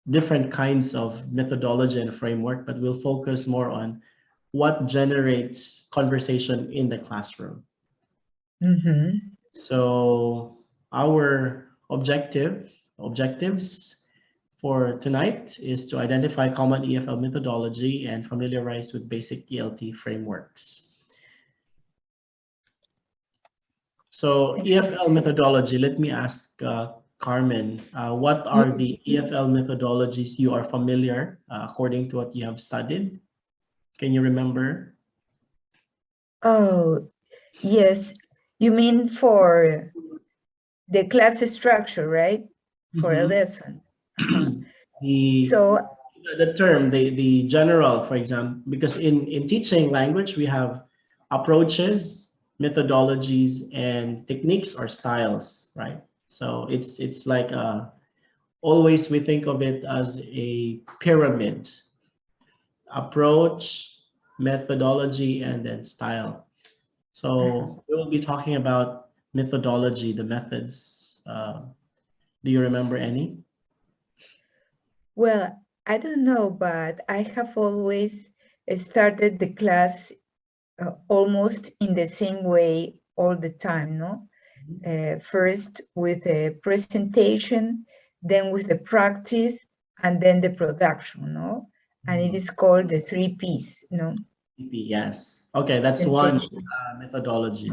different kinds of methodology and framework, but we'll focus more on what generates conversation in the classroom. So our objectives for tonight is to identify common EFL methodology and familiarize with basic ELT frameworks. So EFL methodology, let me ask Carmen, what are the EFL methodologies you are familiar according to what you have studied? Can you remember? Oh, yes. You mean for the class structure, right? For a lesson. The term, the general, for example, because in teaching language, we have approaches, methodologies, and techniques or styles, right? So it's like always we think of it as a pyramid: approach, methodology, and then style. So we will be talking about methodology, the methods. Do you remember any? Well, I don't know, but I have always started the class almost in the same way all the time, no? First with a presentation, then with the practice, and then the production, no? And it is called the 3 Ps, no? Yes. Okay, that's one methodology.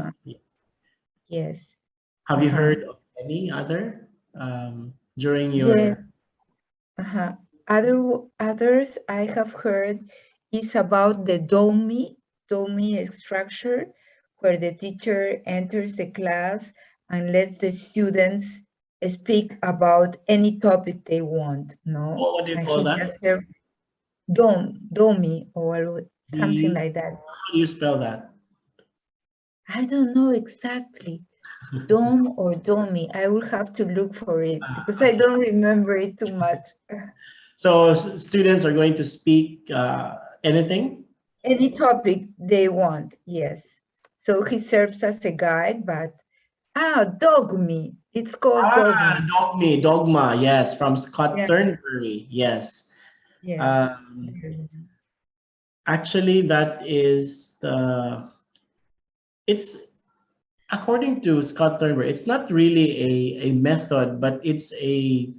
Yes. Have you heard of any other during your? Yes. Others I have heard is about the DOMI structure, where the teacher enters the class and lets the students speak about any topic they want. No, what do you call that? DOMI or something like that. How do you spell that? I don't know exactly. Dom or Domi. I will have to look for it because I don't remember it too much. So students are going to speak anything? Any topic they want, yes. So he serves as a guide, but Dogme. It's called Dogme. Dogma, yes, from Scott Thornberry, yes. Actually, that is it's according to Scott Thornberry, it's not really a method, but it's a,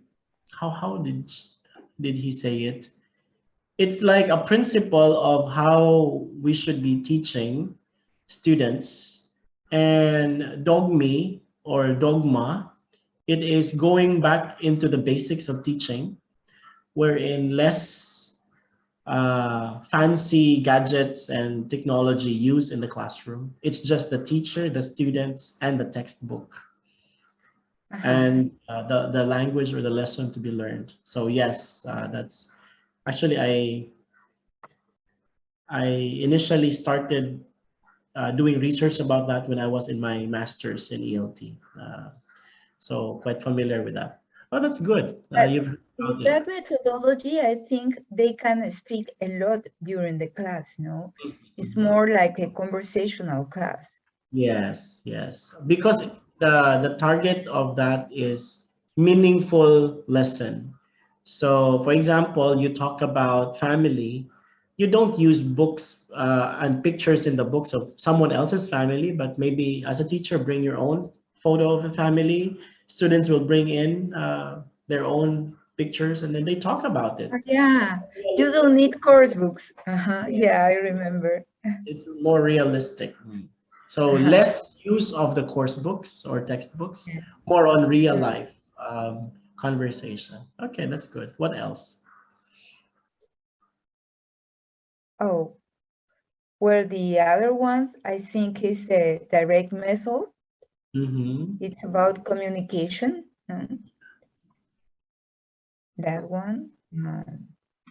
how did he say it? It's like a principle of how we should be teaching students. And dogme or dogma, it is going back into the basics of teaching, wherein less fancy gadgets and technology used in the classroom. It's just the teacher, the students, and the textbook. And the language or the lesson to be learned. So yes, that's actually I initially started doing research about that when I was in my master's in ELT. So quite familiar with that. Oh, that's good. With that methodology, I think they can speak a lot during the class, no? It's more like a conversational class. Yes, yes. Because the target of that is meaningful lesson. So for example, you talk about family, you don't use books and pictures in the books of someone else's family, but maybe as a teacher, bring your own photo of a family. Students will bring in their own pictures and then they talk about it. Yeah, you don't need course books. Yeah, I remember. It's more realistic. So less use of the course books or textbooks, more on real life conversation. Okay, that's good. What else? Oh, well, the other ones, I think, is the direct method. It's about communication. That one,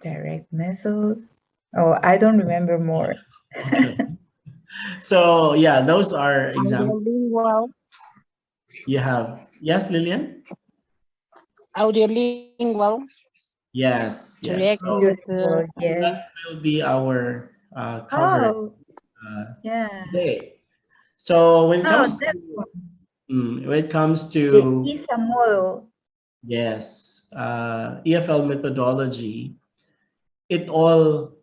direct method. Oh, I don't remember more. So yeah, those are examples. Audiolingual. You have, yes, Lillian? Audiolingual. Yes, yes. So that will be our cover today. So when it comes to the ISA model. Yes, EFL methodology, it all,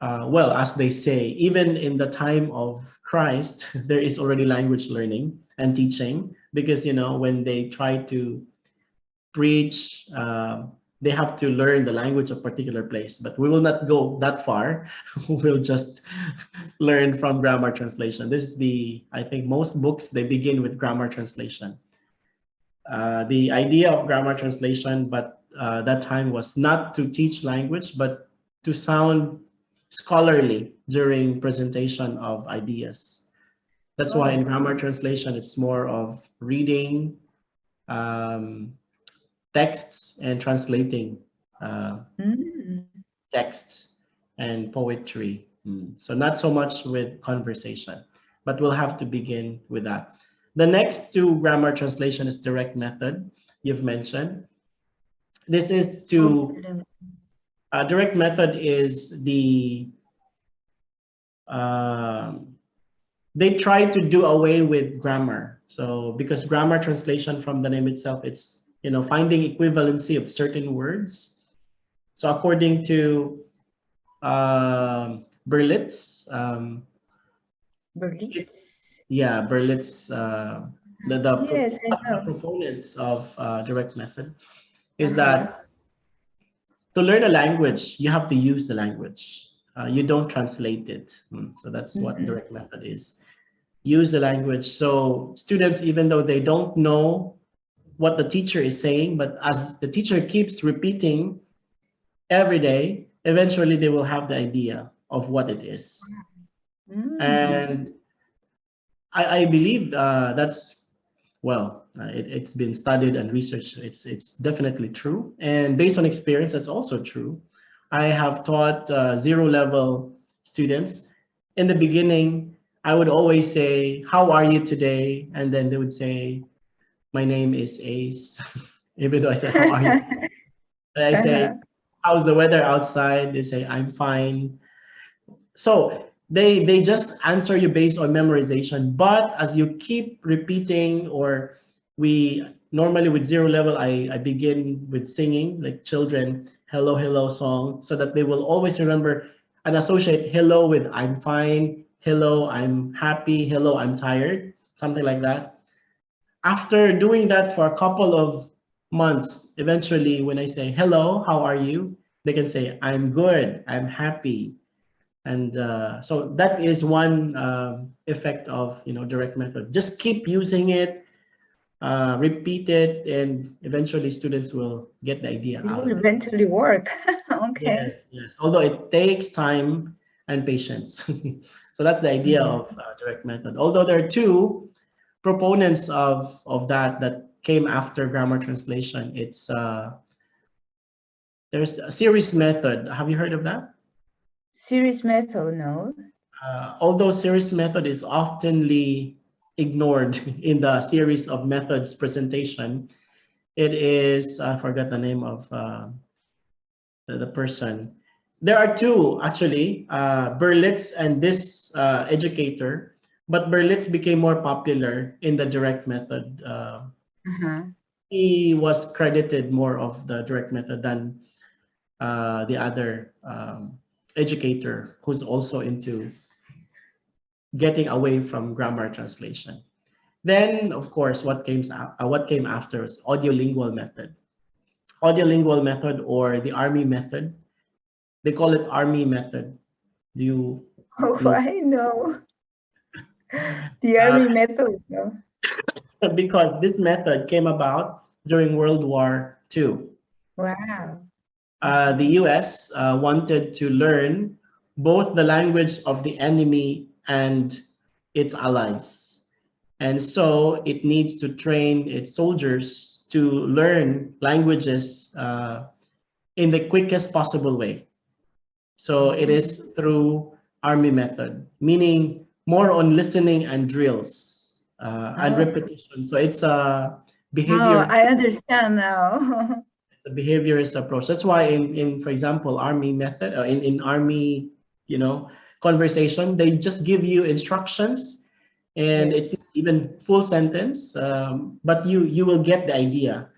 well, as they say, even in the time of Christ, there is already language learning and teaching, because, you know, when they try to preach, they have to learn the language of particular place. But we will not go that far. We'll just learn from grammar translation. This is the, I think most books, they begin with grammar translation. The idea of grammar translation, but that time was not to teach language, but to sound scholarly during presentation of ideas. That's why in grammar translation, it's more of reading texts and translating texts and poetry. So not so much with conversation, but we'll have to begin with that. The next to grammar translation is direct method, you've mentioned. This is to, direct method is the, they try to do away with grammar. So because grammar translation, from the name itself, it's, you know, finding equivalency of certain words. So according to Berlitz, yeah, Berlitz, the proponents of direct method is that to learn a language, you have to use the language. You don't translate it. So that's what direct method is. Use the language. So students, even though they don't know what the teacher is saying, but as the teacher keeps repeating every day, eventually they will have the idea of what it is. And I believe that's, well, it's been studied and researched. It's definitely true. And based on experience, that's also true. I have taught 0-level students. In the beginning, I would always say, "How are you today?" And then they would say, "My name is Ace." Even though I said, "How are you?" And I say, "How's the weather outside?" They say, "I'm fine." So they just answer you based on memorization. But as you keep repeating, or we normally with 0-level, I begin with singing like children, hello, hello song, so that they will always remember and associate hello with I'm fine, hello, I'm happy, hello, I'm tired, something like that. After doing that for a couple of months, eventually when I say, hello, how are you? They can say, I'm good, I'm happy. And so that is one effect of, you know, direct method. Just keep using it, repeat it, and eventually students will get the idea. It will eventually work. Okay. Yes, yes. Although it takes time and patience. So that's the idea of direct method. Although there are two proponents of that came after grammar translation. It's there's a series method. Have you heard of that? Series method, no. Although series method is oftenly ignored in the series of methods presentation, it is, I forgot the name of the person. There are two actually, Berlitz and this educator, but Berlitz became more popular in the direct method. He was credited more of the direct method than the other educator who's also into getting away from grammar translation. Then, of course, what came after was audiolingual method. Audiolingual method, or the Army method. They call it Army method. Do you? Oh, I know. The Army method, no? Because this method came about during World War II. Wow. The US wanted to learn both the language of the enemy and its allies. And so it needs to train its soldiers to learn languages in the quickest possible way. So it is through Army method, meaning more on listening and drills and repetition. So it's a behavior. Oh, I understand now. The behaviorist approach. That's why in for example, Army method, or in Army, you know, conversation, they just give you instructions, and it's not even full sentence, but you will get the idea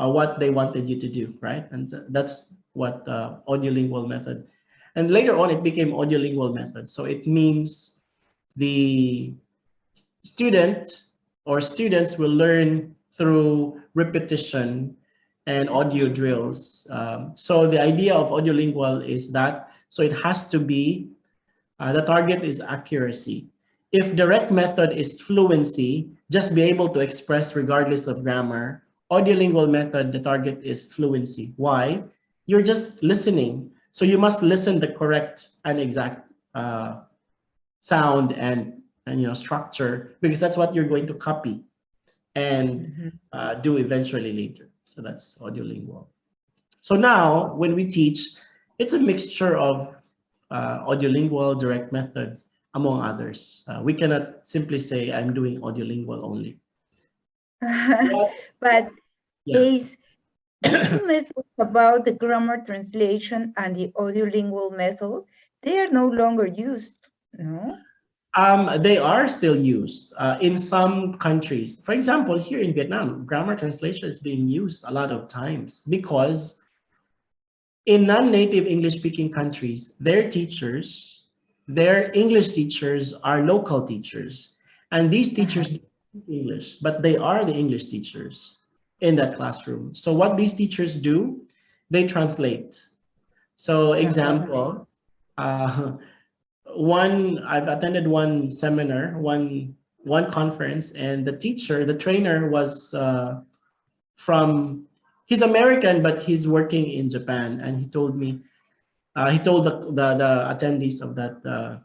what they wanted you to do, right? And that's what audiolingual method. And later on, it became audiolingual method. So it means the student or students will learn through repetition and audio drills. So the idea of audiolingual is that, so it has to be, the target is accuracy. If direct method is fluency, just be able to express regardless of grammar. Audiolingual method, the target is fluency. Why? You're just listening. So you must listen the correct and exact sound and structure, because that's what you're going to copy and do eventually later. So that's audiolingual. So now when we teach, it's a mixture of audiolingual, direct method, among others. We cannot simply say I'm doing audiolingual only. But Yeah. these two methods about the grammar translation and the audiolingual method, they are no longer used, no? They are still used in some countries. For example, here in Vietnam, grammar translation is being used a lot of times because in non-native English-speaking countries, their teachers, their English teachers are local teachers. And these teachers don't speak English, but they are the English teachers in that classroom. So what these teachers do, they translate. So example, I've attended one seminar, one conference, and the teacher, the trainer was he's American, but he's working in Japan, and he told me, he told the attendees of that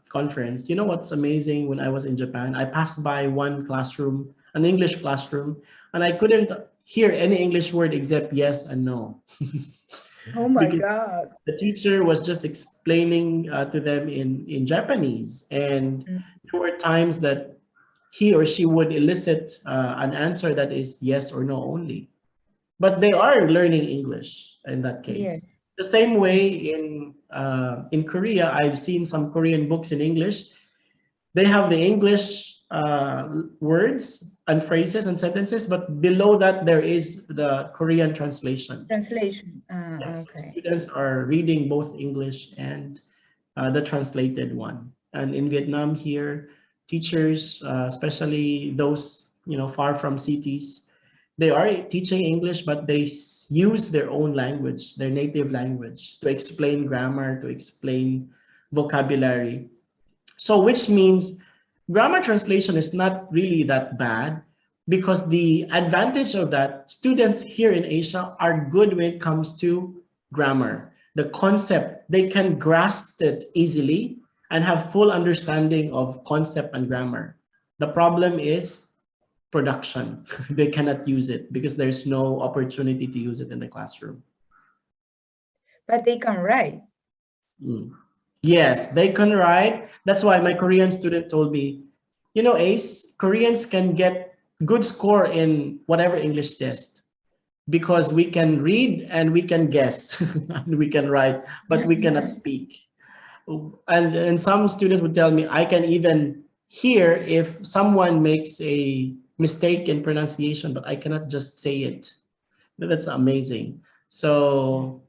conference, you know what's amazing? When I was in Japan, I passed by one classroom, an English classroom, and I couldn't hear any English word except yes and no. Oh my God. The teacher was just explaining to them in Japanese, and there were times that he or she would elicit an answer that is yes or no only. But they are learning English in that case. Yes. The same way in Korea, I've seen some Korean books in English. They have the English words and phrases and sentences, but below that there is the Korean translation. Translation. Yes, Okay. students are reading both English and the translated one. And in Vietnam here, teachers, especially those far from cities, they are teaching English, but they use their own language, their native language, to explain grammar, to explain vocabulary. So which means grammar translation is not really that bad, because the advantage of that, students here in Asia are good when it comes to grammar. The concept, they can grasp it easily and have full understanding of concept and grammar. The problem is production. They cannot use it because there's no opportunity to use it in the classroom. But they can write. Yes, they can write. That's why my Korean student told me, Ace, Koreans can get good score in whatever English test because we can read and we can guess and we can write, but we cannot speak. And some students would tell me, I can even hear if someone makes a mistake in pronunciation, but I cannot just say it. That's amazing. So,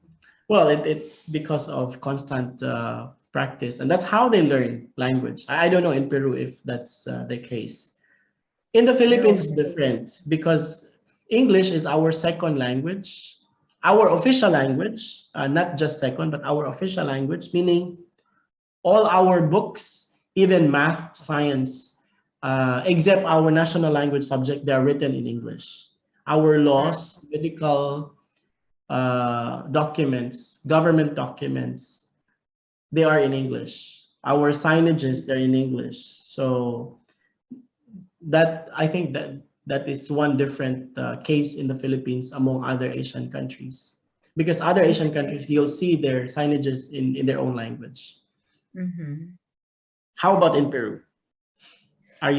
well, it's because of constant practice, and that's how they learn language. I don't know in Peru if that's the case. In the Philippines, it's different because English is our second language, our official language, not just second, but our official language, meaning all our books, even math, science, except our national language subject, they are written in English. Our laws, medical documents, government documents, they are in English. Our signages, they're in English. So that, I think that is one different case in the Philippines among other Asian countries. Because other Asian countries, you'll see their signages in their own language. How about in Peru? Are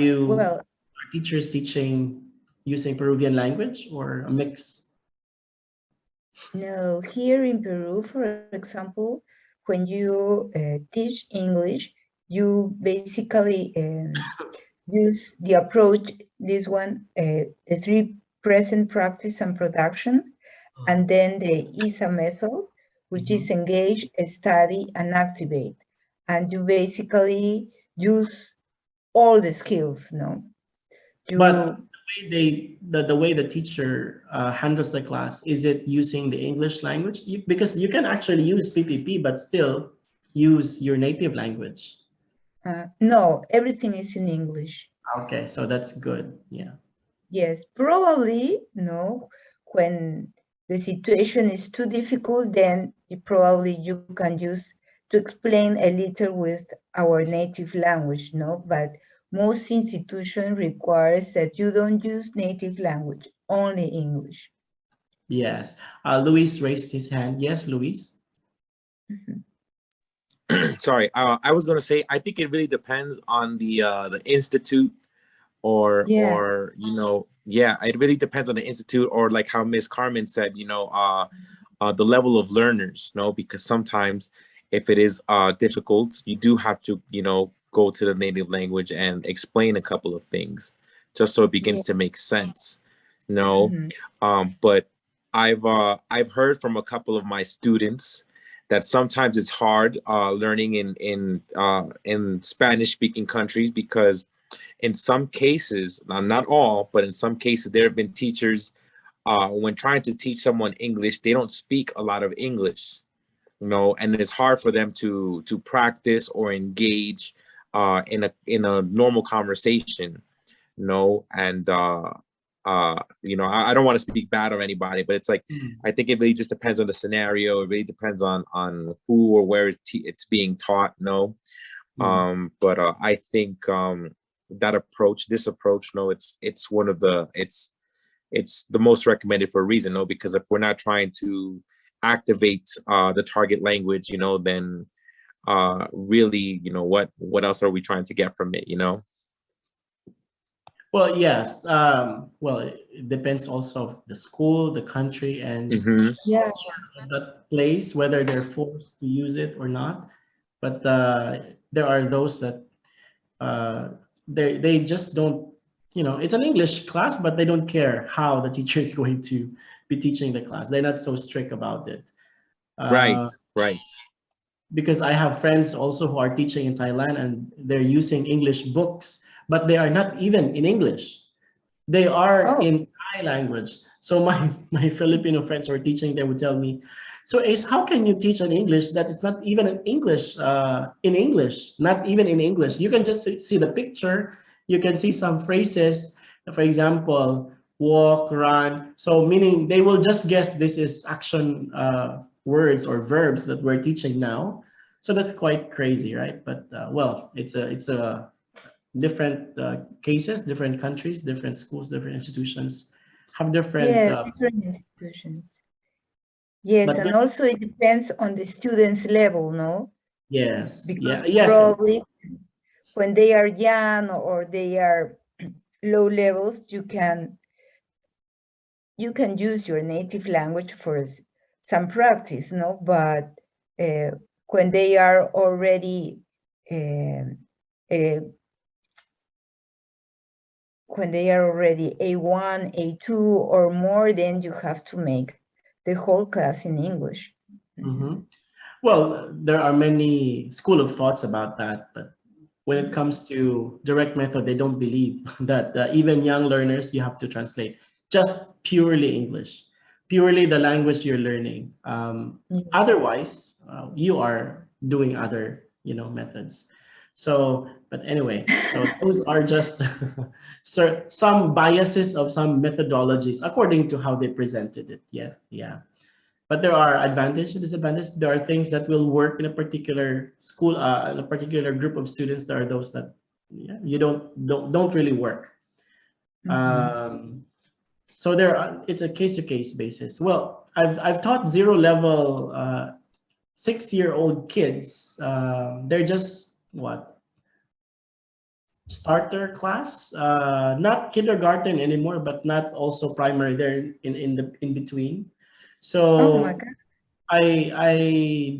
teachers teaching using Peruvian language or a mix? No, here in Peru, for example, when you teach English, you basically use the approach, this one, the three: present, practice, and production. and then the ISA method, which is engage, study, and activate. And you basically use all the skills, no? But the way the teacher handles the class, is it using the English language? Because you can actually use PPP, but still use your native language. No, everything is in English. Okay, so that's good. Yeah. Yes, probably, no, when the situation is too difficult, then you can use to explain a little with our native language, no? But most institution requires that you don't use native language, only English. Yes. Luis raised his hand. Yes, Luis. Sorry, I was going to say, I think it really depends on the institute, or you know, yeah, it really depends on the institute, or like how Miss Carmen said, you know, the level of learners, no, because sometimes if it is difficult, you do have to, you know, go to the native language and explain a couple of things just so it begins to make sense, no. But I've heard from a couple of my students that sometimes it's hard learning in Spanish speaking countries, because in some cases, not all, but in some cases, there have been teachers when trying to teach someone English, they don't speak a lot of English, you know, and it's hard for them to practice or engage in a normal conversation, you know. And you know, I don't want to speak bad of anybody, but it's like, I think it really just depends on the scenario. It really depends on who or where it's being taught, no. But I think this approach, no, it's one of the, it's the most recommended for a reason, no, because if we're not trying to activate the target language, you know, then really, you know, what else are we trying to get from it, you know? Well, yes. Well, it depends also of the school, the country, and that place, whether they're forced to use it or not. But there are those that they just don't, you know, it's an English class, but they don't care how the teacher is going to be teaching the class. They're not so strict about it. Right. Because I have friends also who are teaching in Thailand, and they're using English books, but they are not even in English. They are in Thai language. So my Filipino friends who are teaching, they would tell me, so Ace, how can you teach an English that is not even in English, not even in English? You can just see the picture. You can see some phrases, for example, walk, run. So meaning they will just guess this is action words or verbs that we're teaching now. So that's quite crazy, right? But well, it's a different cases, different countries, different schools, different institutions have different. Different institutions. Yes, and also it depends on the student's level, no? Yes. Because yes. Probably when they are young or they are low levels, you can use your native language for some practice, no? But when they are already A1, A2 or more, then you have to make the whole class in English. Well, there are many school of thoughts about that, but when it comes to direct method, they don't believe that even young learners, you have to translate just purely English, purely the language you're learning. Otherwise, you are doing other, you know, methods. So, but anyway, so those are just some biases of some methodologies according to how they presented it. Yeah. But there are advantages and disadvantages. There are things that will work in a particular school, in a particular group of students. There are those that you don't really work. So it's a case-to-case basis. Well, I've taught 0 level 6-year-old kids. They're just what, starter class, not kindergarten anymore, but not also primary. They're in between. So I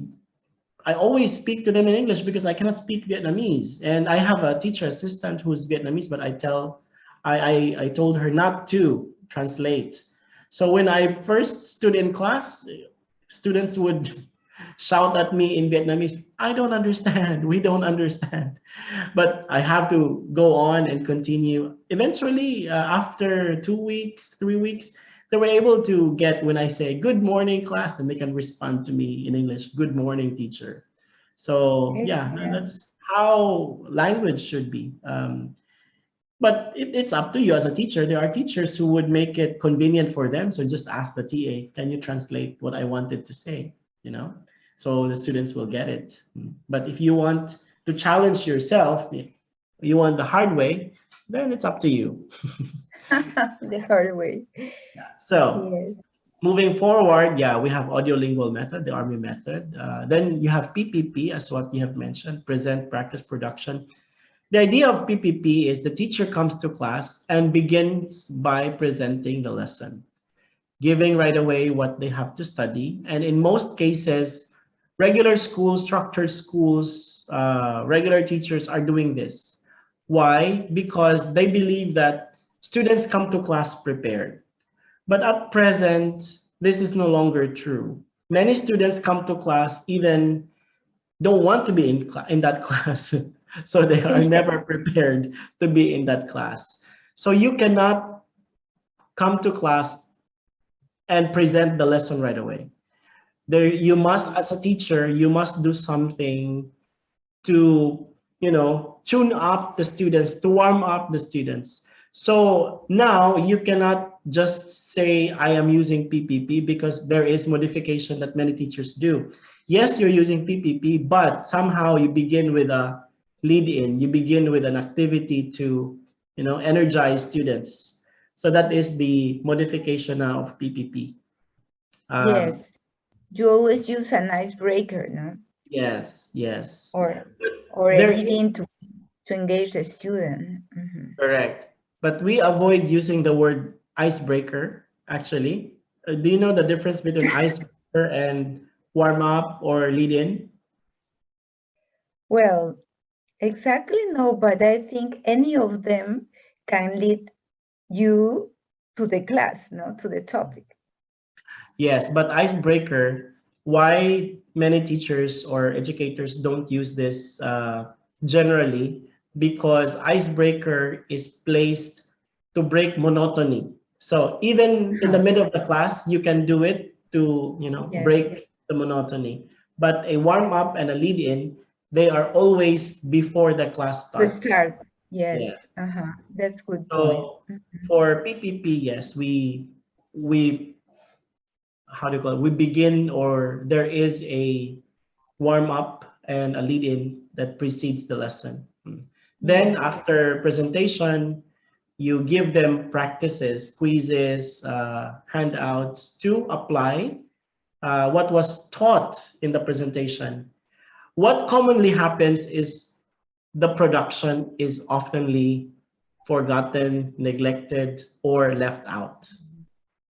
always speak to them in English because I cannot speak Vietnamese, and I have a teacher assistant who's Vietnamese, but I told her not to translate. So when I first stood in class, students would shout at me in Vietnamese, I don't understand, we don't understand. But I have to go on and continue. Eventually, after 2 weeks, 3 weeks, they were able to get, when I say good morning class, and they can respond to me in English, good morning teacher. So yeah, Excellent. that's how language should be. But it's up to you as a teacher. There are teachers who would make it convenient for them. So just ask the TA, can you translate what I wanted to say? You know, so the students will get it. But if you want to challenge yourself, you want the hard way, then it's up to you. The hard way. So Yes. moving forward, yeah, we have audiolingual method, the Army method. Then you have PPP, as what you have mentioned, present, practice, production. The idea of PPP is the teacher comes to class and begins by presenting the lesson, giving right away what they have to study. And in most cases, regular schools, structured schools, regular teachers are doing this. Why? Because they believe that students come to class prepared. But at present, this is no longer true. Many students come to class even don't want to be in that class. So they are never prepared to be in that class. So you cannot come to class and present the lesson right away. There, you must, as a teacher, you must do something to, tune up the students, to warm up the students. So now you cannot just say, I am using PPP, because there is modification that many teachers do. Yes, you're using PPP, but somehow you begin with a lead in, you begin with an activity to, energize students. So that is the modification now of PPP. Yes. You always use an icebreaker, no? Yes, yes. Or a There lead-in to engage the student. Correct. But we avoid using the word icebreaker, actually. Do you know the difference between icebreaker and warm up or lead in? Well, exactly no, but I think any of them can lead you to the class, no, to the topic. Yes, but icebreaker, why many teachers or educators don't use this generally? Because icebreaker is placed to break monotony. So even in the middle of the class, you can do it to, Yes. break the monotony. But a warm up and a lead in, they are always before the class To starts. start, yes. Yeah. That's good point. So for PPP, yes, we how do you call it? We begin, or there is a warm up and a lead in that precedes the lesson. Then Yeah. after presentation, you give them practices, quizzes, handouts to apply what was taught in the presentation. What commonly happens is the production is oftenly forgotten, neglected, or left out.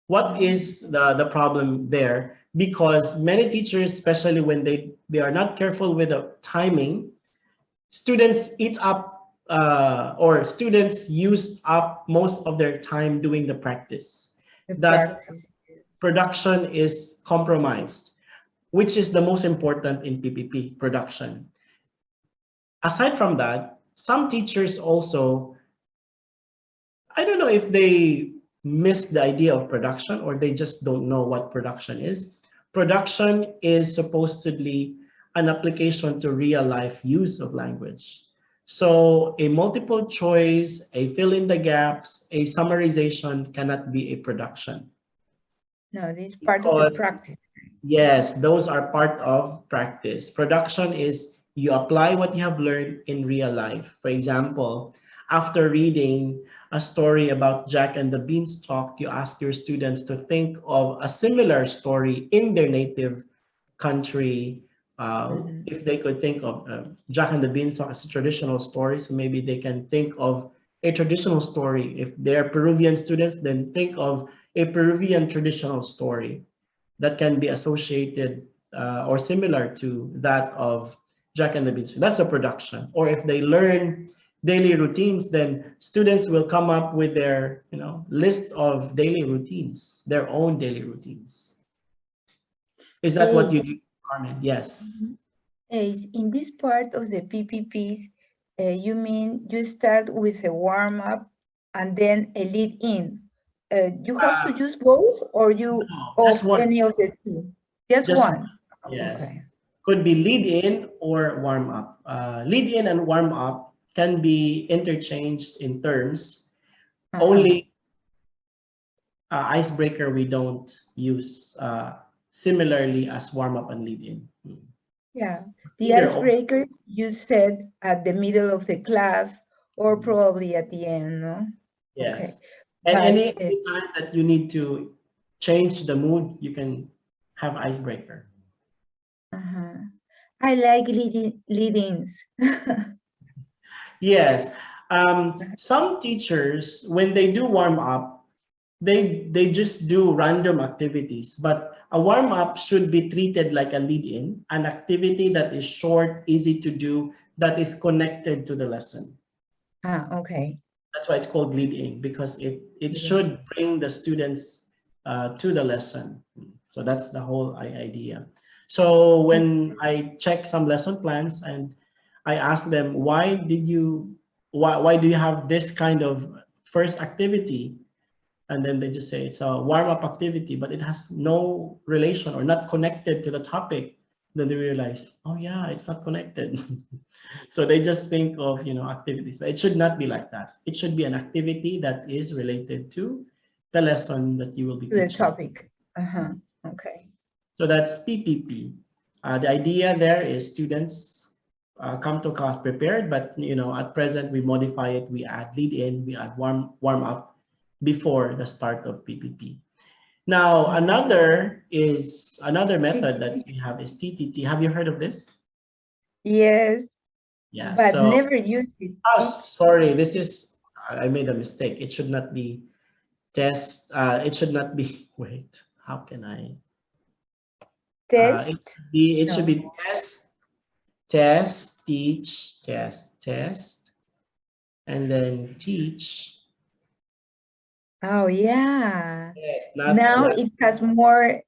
What is the problem there? Because many teachers, especially when they are not careful with the timing, students eat up or students use up most of their time doing the practice. That production is compromised, which is the most important in PPP, production. Aside from that, some teachers also, I don't know if they miss the idea of production or they just don't know what production is. Production is supposedly an application to real life use of language. So a multiple choice, a fill in the gaps, a summarization cannot be a production. No, this is part of the practice. Yes, those are part of practice. Production is you apply what you have learned in real life. For example, after reading a story about Jack and the Beanstalk, you ask your students to think of a similar story in their native country. If they could think of Jack and the Beanstalk as a traditional story, so maybe they can think of a traditional story. If they're Peruvian students, then think of a Peruvian traditional story that can be associated or similar to that of Jack and the Beanstalk. That's a production. Or if they learn daily routines, then students will come up with their, list of daily routines, their own daily routines. Is that what you do, Carmen? Yes. Ace, in this part of the PPPs, you mean you start with a warm-up and then a lead-in. You have to use both, or you just one. any of the two? Just one. Yes. Okay. Could be lead-in or warm-up. Lead-in and warm-up can be interchanged in terms. Only icebreaker we don't use similarly as warm-up and lead-in. Yeah, the icebreaker you said at the middle of the class or probably at the end, no? Yes. Okay. And any time that you need to change the mood, you can have icebreaker. I like lead-ins. Yes. Some teachers, when they do warm up, they just do random activities, but a warm up should be treated like a lead-in, an activity that is short, easy to do, that is connected to the lesson. Okay. That's why it's called lead-in, because it should bring the students to the lesson. So that's the whole idea. So when I check some lesson plans and I ask them, why do you have this kind of first activity? And then they just say it's a warm-up activity, but it has no relation or not connected to the topic. Then they realize, oh yeah, it's not connected. So they just think of, activities, but it should not be like that. It should be an activity that is related to the lesson that you will be teaching. The topic. Okay. So that's PPP. The idea there is students come to class prepared, but at present we modify it. We add lead in, we add warm up before the start of PPP. Now another method that we have is TTT. Have you heard of this? Yes. Yeah. But never use it. Oh, sorry. I made a mistake. It should not be test. It should not be. Wait. How can I? Test. It should be test, teach, test, and then teach. Oh yeah. Yes, now it has more.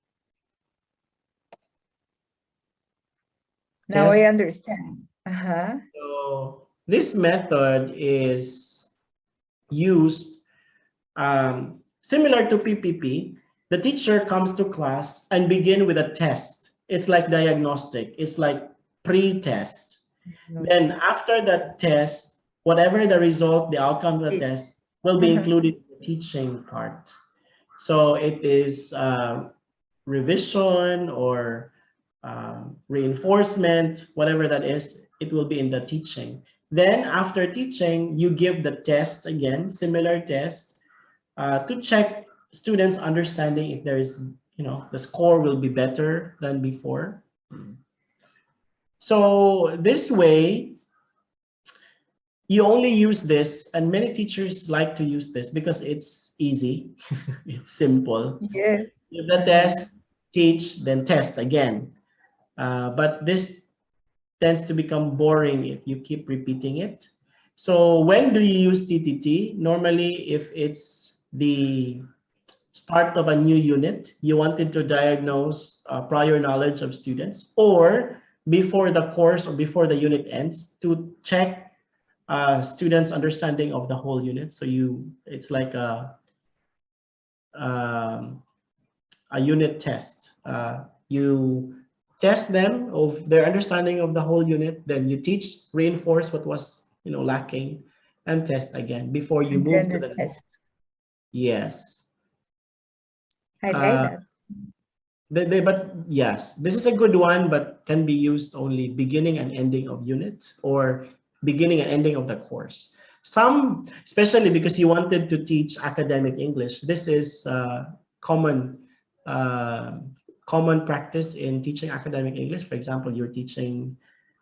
Now I understand. So this method is used similar to PPP. The teacher comes to class and begin with a test. It's like diagnostic. It's like pre-test. Then after that test, whatever the result, the outcome of the test will be included in the teaching part. So it is revision or reinforcement, whatever that is, it will be in the teaching. Then after teaching, you give the test again, similar test, to check students' understanding if there is, the score will be better than before. So this way, you only use this, and many teachers like to use this because it's easy, it's simple. Yes. Give the test, teach, then test again. But this tends to become boring if you keep repeating it. So when do you use TTT? Normally, if it's the start of a new unit, you wanted to diagnose prior knowledge of students, or before the course or before the unit ends to check students' understanding of the whole unit. So it's like a unit test. You test them of their understanding of the whole unit, then you teach, reinforce what was lacking, and test again before you move to the test. Yes. I like that. But yes, this is a good one, but can be used only beginning and ending of unit or beginning and ending of the course. Some, especially because you wanted to teach academic English, this is common practice in teaching academic English. For example, you're teaching,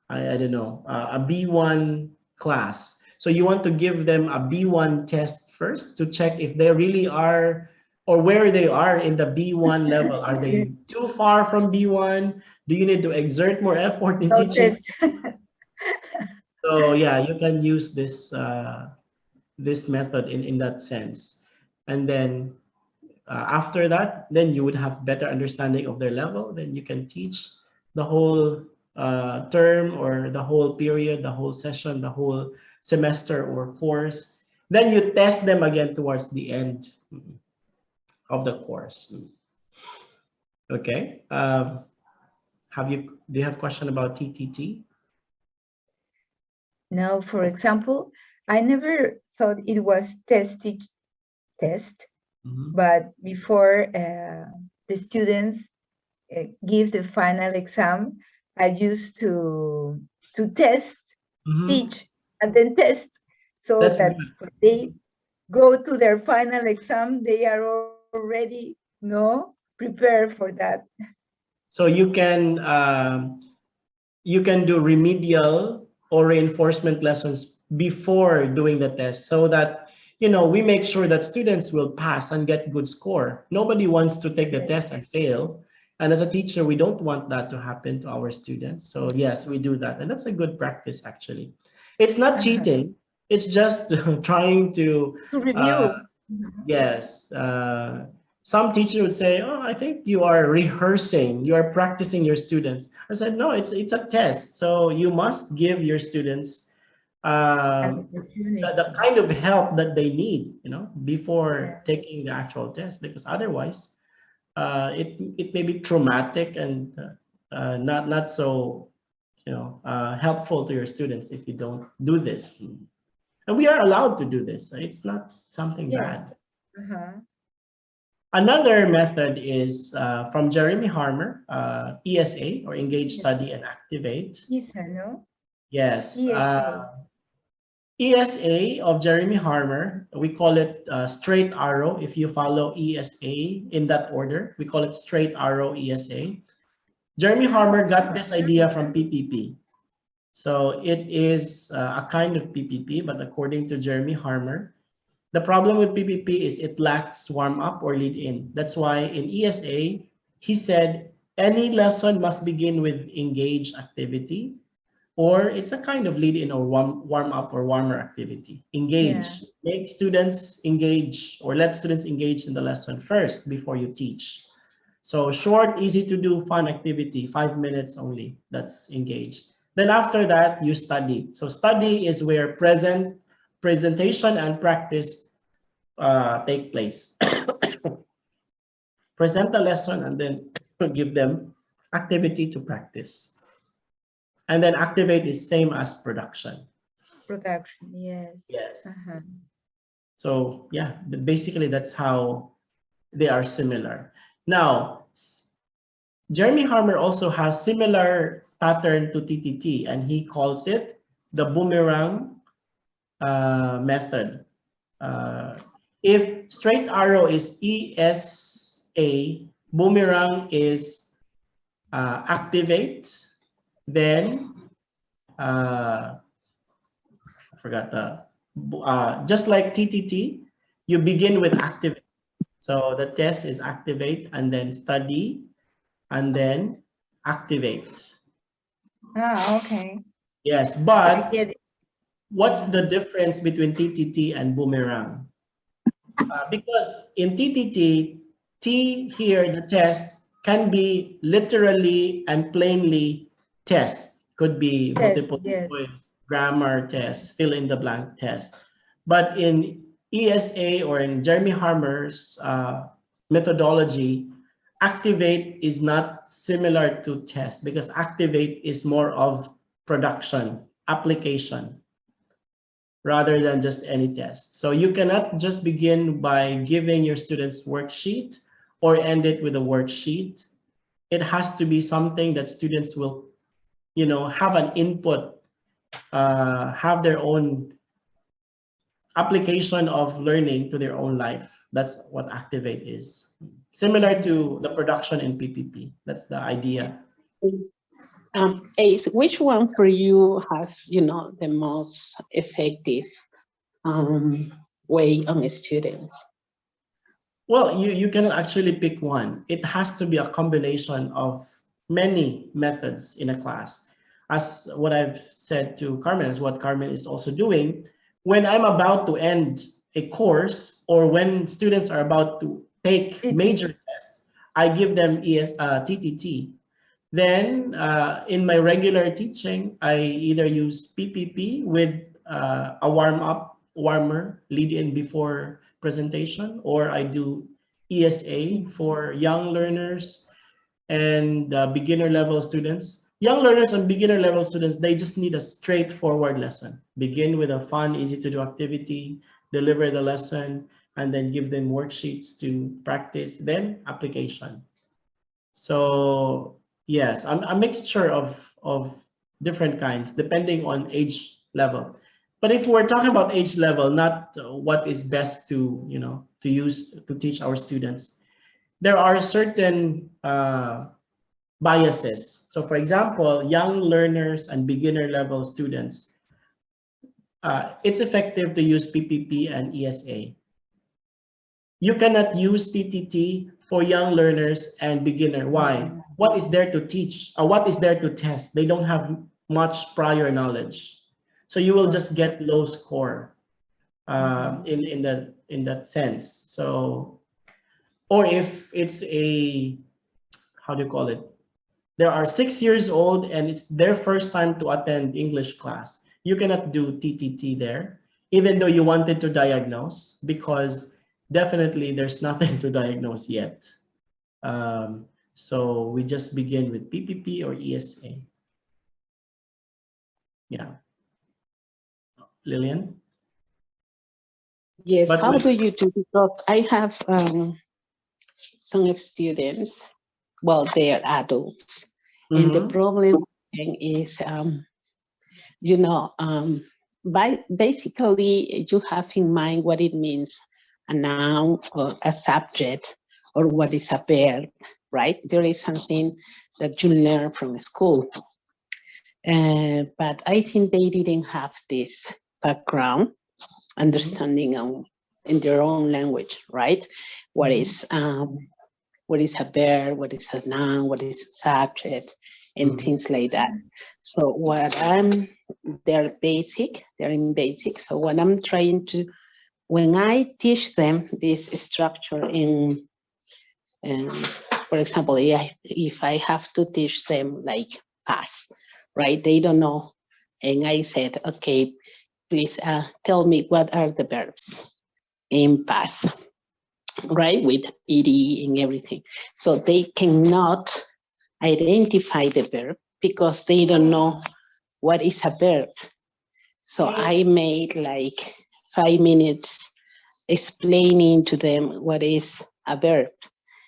I don't know, a B1 class. So you want to give them a B1 test first to check if they really are, or where they are in the B1 level. Are they too far from B1? Do you need to exert more effort in teaching? So So yeah, you can use this method in that sense. And then after that, then you would have better understanding of their level. Then you can teach the whole term or the whole period, the whole session, the whole semester or course. Then you test them again towards the end of the course. Okay. Do you have question about TTT? Now, for example, I never thought it was test, but before the students give the final exam, I used to test, teach, and then test, so That's that good. when they go to their final exam, they are already prepared for that. So you can do remedial or reinforcement lessons before doing the test, so that we make sure that students will pass and get good score. Nobody wants to take the test and fail, and as a teacher, we don't want that to happen to our students. So yes, we do that, and that's a good practice. Actually, it's not cheating. It's just trying to review. Yes. Some teacher would say, "Oh, I think you are rehearsing. You are practicing your students." I said, "No, it's a test. So you must give your students the kind of help that they need, before taking the actual test, because otherwise, it may be traumatic and not so helpful to your students if you don't do this. And we are allowed to do this. It's not something bad." Another method is from Jeremy Harmer, ESA, or Engage, Study, and Activate. ESA, no? Yes. ESA. ESA of Jeremy Harmer, we call it straight arrow. If you follow ESA in that order, we call it straight arrow ESA. Jeremy Harmer got this idea from PPP. So it is a kind of PPP, but according to Jeremy Harmer, the problem with PPP is it lacks warm-up or lead-in. That's why in ESA, he said any lesson must begin with engage activity, or it's a kind of lead-in or warm-up or warmer activity. Engage. Make students engage, or let students engage in the lesson first before you teach. So short, easy to do, fun activity, 5 minutes only. That's engage. Then after that, you study. So study is where presentation and practice take place. Present the lesson and then give them activity to practice. And then activate is same as production. Production, yes. Yes. So yeah, basically that's how they are similar. Now, Jeremy Harmer also has similar pattern to TTT, and he calls it the Boomerang Method. If straight arrow is ESA, Boomerang is activate, then I forgot just like TTT, you begin with activate. So the test is activate and then study and then activate. Okay. Yes, but what's the difference between TTT and Boomerang? Because in TTT, T here, the test, can be literally and plainly test. Could be multiple choice, grammar test, fill in the blank test. But in ESA or in Jeremy Harmer's methodology, activate is not similar to test, because activate is more of production, application, rather than just any test. So you cannot just begin by giving your students worksheet or end it with a worksheet. It has to be something that students will, have an input, have their own application of learning to their own life. That's what activate is. Similar to the production in PPP. That's the idea. Ace, which one for you has, the most effective way on students? Well, you cannot actually pick one. It has to be a combination of many methods in a class. As what I've said to Carmen, is what Carmen is also doing. When I'm about to end a course, or when students are about to take major tests, I give them TTT. Then in my regular teaching, I either use PPP with a warmer lead in before presentation, or I do ESA for young learners and beginner level students. Young learners and beginner level students, they just need a straightforward lesson. Begin with a fun, easy to do activity, deliver the lesson, and then give them worksheets to practice, then application. So yes, a mixture of different kinds depending on age level. But if we're talking about age level, not what is best to, you know, to use to teach our students, there are certain biases. So for example, young learners and beginner level students, it's effective to use PPP and ESA. You cannot use TTT for young learners and beginner. Why? What is there to teach? Or what is there to test? They don't have much prior knowledge. So you will just get low score in that sense. So, or if it's a, how do you call it? They are 6 years old and it's their first time to attend English class. You cannot do TTT there, even though you wanted to diagnose, because definitely there's nothing to diagnose yet. So we just begin with PPP or ESA. Yeah. Lillian? Yes, But how do you do? Because I have some students, well, they are adults, and the problem is, you know, basically you have in mind what it means, a noun or a subject, or what is a verb, right? There is something that you learn from school. But I think they didn't have this background understanding in their own language, right? What is a verb, what is a noun, what is a subject, and things like that. So what they're in basic. So what I'm trying to, when I teach them this structure in, for example, if I have to teach them like past, right? They don't know. And I said, okay, please tell me what are the verbs in past, right? With ed and everything. So they cannot identify the verb because they don't know what is a verb. So I made like 5 minutes explaining to them what is a verb.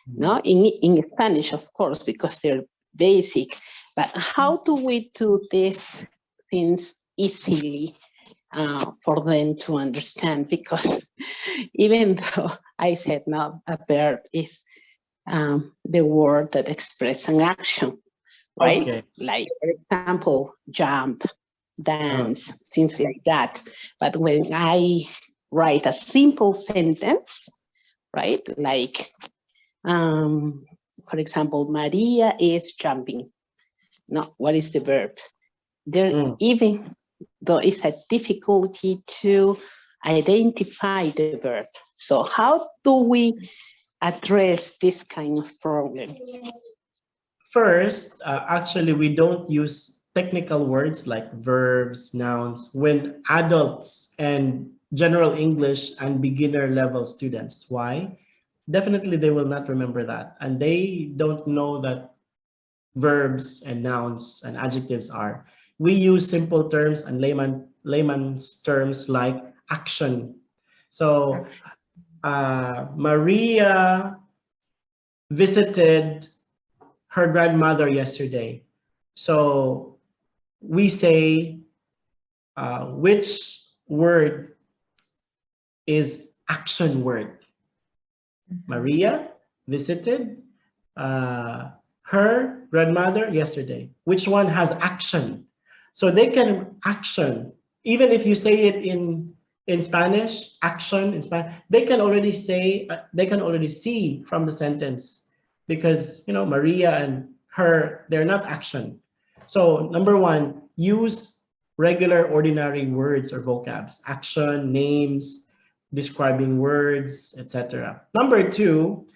No, in Spanish, of course, because they're basic. But how do we do these things easily for them to understand? Because even though I said no, a verb is the word that expresses an action, right? Okay. Like, for example, jump, dance, things like that. But when I write a simple sentence, right? Like, for example, Maria is jumping. No, what is the verb? There, even though it's a difficulty to identify the verb. So how do we address this kind of problem? First, actually, we don't use technical words like verbs, nouns, when adults and general English and beginner level students. Why? Definitely they will not remember that. And they don't know that verbs and nouns and adjectives are. We use simple terms and layman's terms like action. So Maria visited her grandmother yesterday. So we say, which word is action word? Maria visited her grandmother yesterday. Which one has action? So they can action, even if you say it in Spanish, action in Spanish, they can already say, they can already see from the sentence, because, you know, Maria and her, they're not action. So number one, use regular ordinary words or vocabs, action, names, describing words, etc. Number two,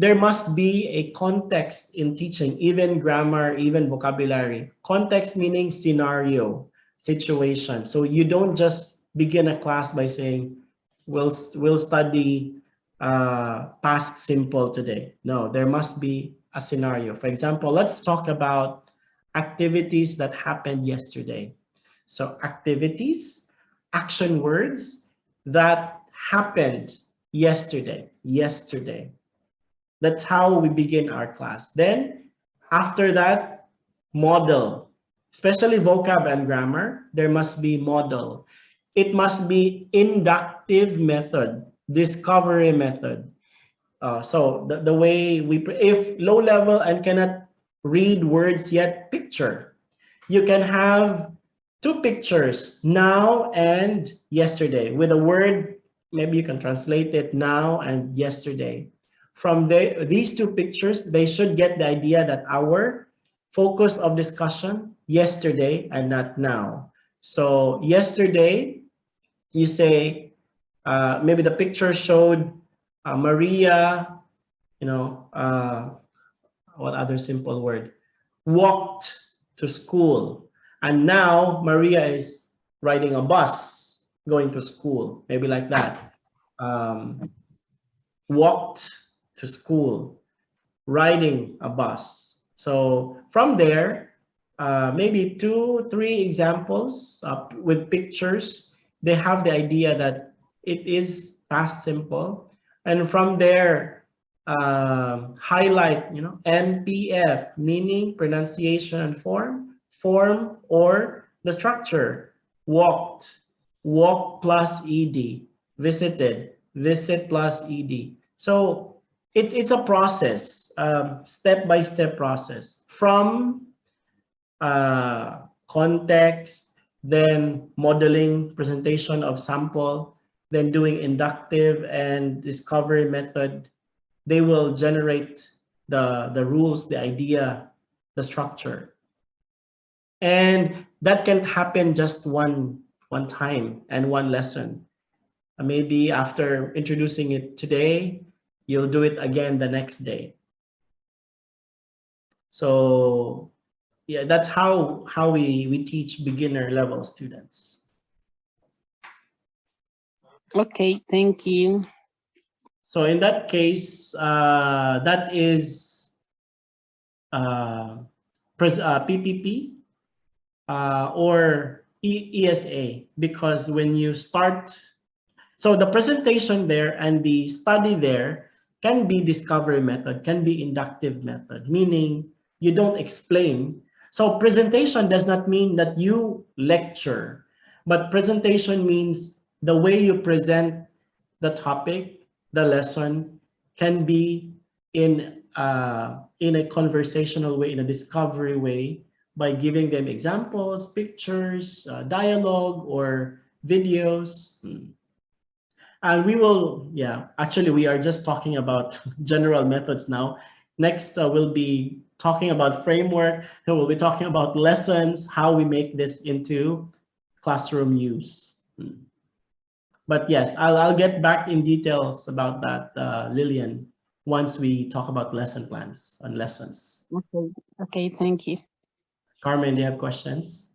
there must be a context in teaching, even grammar, even vocabulary. Context meaning scenario, situation. So you don't just begin a class by saying, we'll study past simple today. No, there must be a scenario. For example, let's talk about activities that happened yesterday. So activities, action words that happened yesterday. That's how we begin our class. Then after that, model, especially vocab and grammar, there must be model. It must be inductive method, discovery method. So the way if low level and cannot read words yet, picture. You can have two pictures, now and yesterday. With a word, maybe you can translate it now and yesterday. From these two pictures, they should get the idea that our focus of discussion, yesterday and not now. So yesterday, you say, maybe the picture showed Maria, what other simple word? Walked to school. And now Maria is riding a bus going to school, maybe like that. Walked to school, riding a bus. So from there, maybe 2-3 examples with pictures. They have the idea that it is past simple. And from there, highlight, NPF, meaning, pronunciation, and form, or the structure. Walked, walk plus ed, visited, visit plus ed. So it's a process, step-by-step process from context, then modeling, presentation of sample, then doing inductive and discovery method. They will generate the rules, the idea, the structure. And that can happen just one time and one lesson. Maybe after introducing it today, you'll do it again the next day. So yeah, that's how we teach beginner level students. Okay, thank you. So in that case, that is PPP or ESA, because when you start, so the presentation there and the study there can be discovery method, can be inductive method, meaning you don't explain. So presentation does not mean that you lecture, but presentation means the way you present the topic, the lesson, can be in a conversational way, in a discovery way, by giving them examples, pictures, dialogue, or videos. And we will, actually, we are just talking about general methods now. Next, we'll be talking about framework. And we'll be talking about lessons, how we make this into classroom use. But yes, I'll get back in details about that, Lillian, once we talk about lesson plans and lessons. Okay, thank you. Carmen, do you have questions?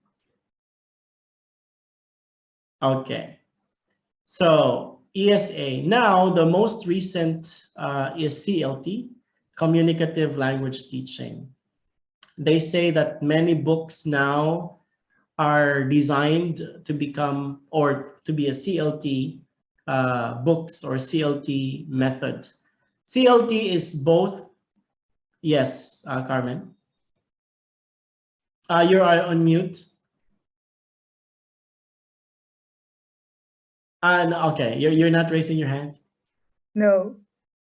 Okay. So ESA, now the most recent is CLT, Communicative Language Teaching. They say that many books now are designed to become or to be a CLT books or CLT method. CLT is both, yes, Carmen. You're on mute. Okay, you're not raising your hand? No.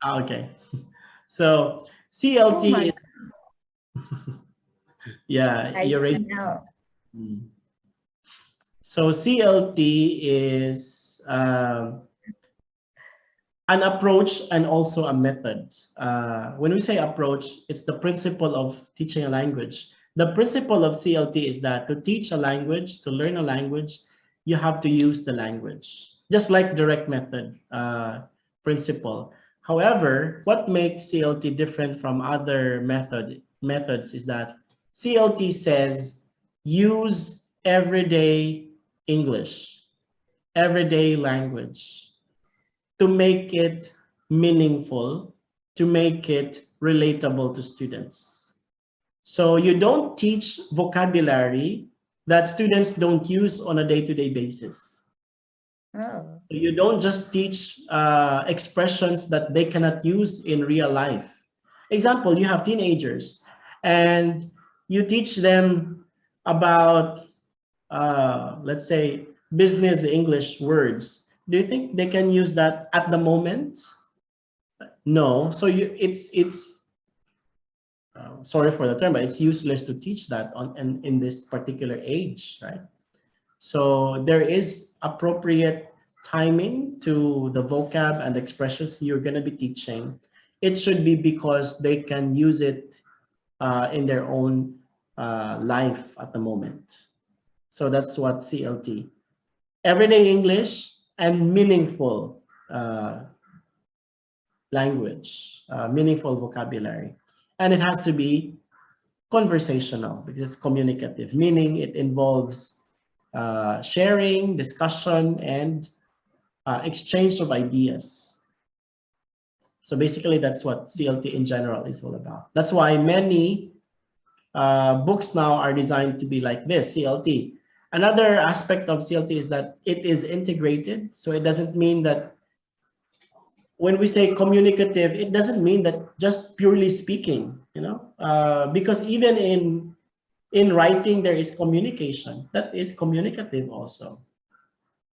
Okay. So CLT, yeah, you're raising. Now. So CLT is an approach and also a method. When we say approach, it's the principle of teaching a language. The principle of CLT is that to teach a language, to learn a language, you have to use the language, just like direct method principle. However, what makes CLT different from other methods is that CLT says use everyday English, everyday language to make it meaningful, to make it relatable to students. So you don't teach vocabulary that students don't use on a day-to-day basis. Oh. You don't just teach expressions that they cannot use in real life. Example, you have teenagers and you teach them about, let's say, business English words. Do you think they can use that at the moment? No. So it's sorry for the term, but it's useless to teach that in this particular age, right? So there is appropriate timing to the vocab and expressions you're going to be teaching. It should be because they can use it in their own life at the moment. So that's what CLT. Everyday English and meaningful language, meaningful vocabulary. And it has to be conversational because it's communicative, meaning it involves sharing, discussion, and exchange of ideas. So basically, that's what CLT in general is all about. That's why many books now are designed to be like this, CLT. Another aspect of CLT is that it is integrated. So it doesn't mean that when we say communicative, it doesn't mean that just purely speaking, you know, because even in writing, there is communication. That is communicative also,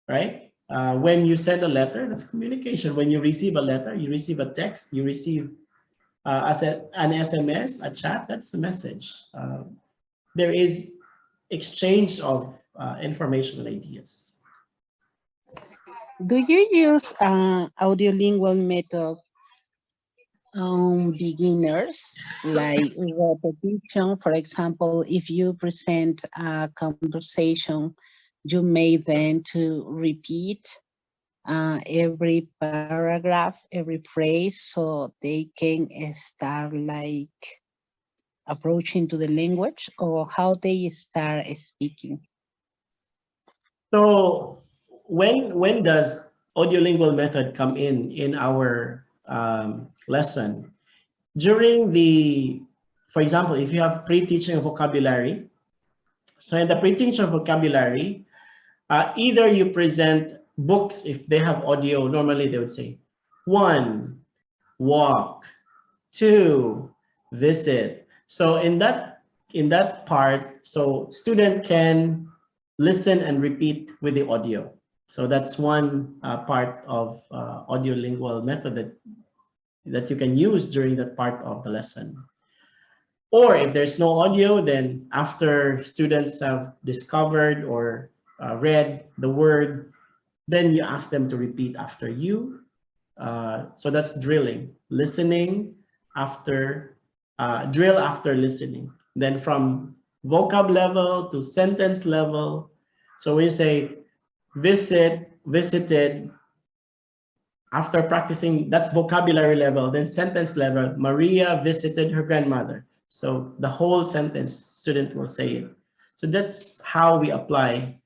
right? When you send a letter, that's communication. When you receive a letter, you receive a text, you receive an SMS, a chat, that's the message. There is exchange of information and ideas. Do you use audiolingual method on beginners, like repetition? For example, if you present a conversation, you may then to repeat every paragraph, every phrase, so they can start like approaching to the language, or how they start speaking. So when does audiolingual method come in our lesson? During the, for example, if you have pre-teaching of vocabulary, so in the pre-teaching of vocabulary, either you present books, if they have audio, normally they would say, 1, walk, 2, visit. So in that part, so student can listen and repeat with the audio. So that's one part of audiolingual method that you can use during that part of the lesson. Or if there's no audio, then after students have discovered or read the word, then you ask them to repeat after you. So that's drilling, listening after, drill after listening. Then from vocab level to sentence level. So we say visit, visited. After practicing, that's vocabulary level. Then sentence level, Maria visited her grandmother. So the whole sentence, student will say it. So that's how we apply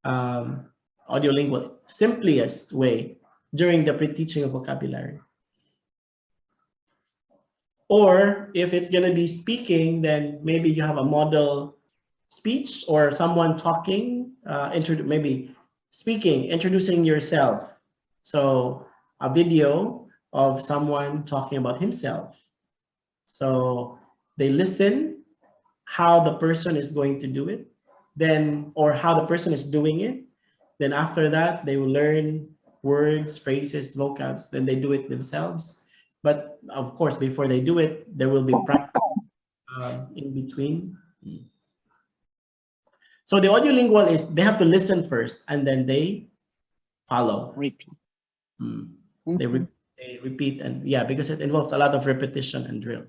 audiolingual, simplest way during the pre-teaching of vocabulary. Or if it's going to be speaking, then maybe you have a model speech or someone talking, maybe speaking, introducing yourself. So a video of someone talking about himself. So they listen how the person is going to do it, then, or how the person is doing it. Then after that, they will learn words, phrases, vocabs, then they do it themselves. But of course, before they do it, there will be practice in between. So the audiolingual is they have to listen first and then they follow. Repeat. They repeat, and yeah, because it involves a lot of repetition and drill.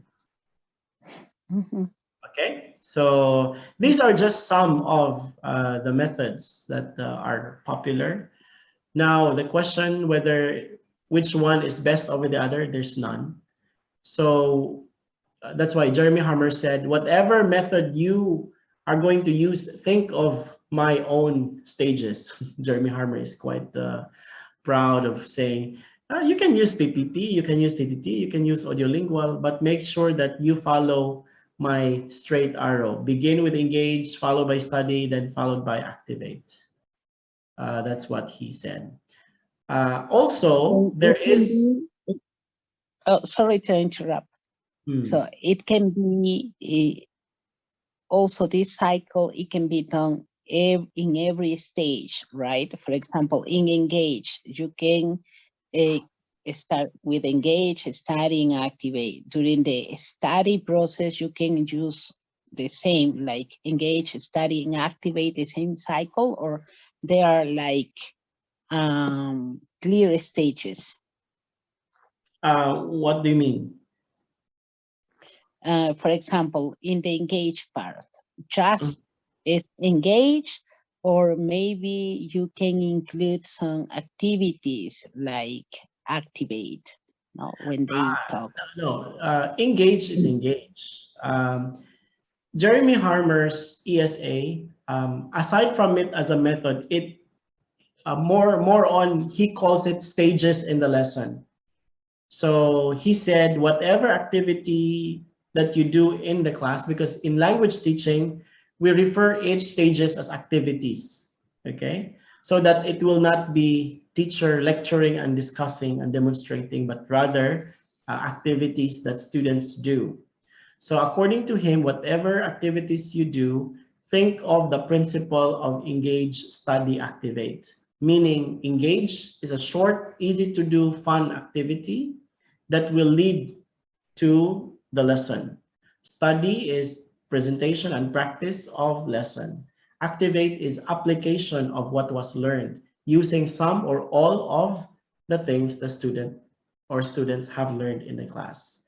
Okay, So these are just some of the methods that are popular. Now, the question whether which one is best over the other, there's none. So that's why Jeremy Harmer said, whatever method you are going to use, think of my own stages. Jeremy Harmer is quite proud of saying, you can use PPP, you can use TTT, you can use Audiolingual, but make sure that you follow my straight arrow. Begin with engage, followed by study, then followed by activate. That's what he said. Also, there is... Oh, sorry to interrupt. So it can be also this cycle, it can be done in every stage, right? For example, in engage, you can start with engage, study, and activate. During the study process, you can use the same, like engage, study, and activate, the same cycle, or they are like clear stages. What do you mean? For example, in the engage part, just is engage, or maybe you can include some activities like activate, no, when they talk. No, engage is engage. Jeremy Harmer's ESA, aside from it as a method, it more on, he calls it stages in the lesson. So he said, whatever activity that you do in the class, because in language teaching, we refer each stages as activities, okay? So that it will not be teacher lecturing and discussing and demonstrating, but rather activities that students do. So according to him, whatever activities you do, think of the principle of engage, study, activate. Meaning engage is a short, easy to do, fun activity that will lead to the lesson. Study is presentation and practice of lesson. Activate is application of what was learned using some or all of the things the student or students have learned in the class.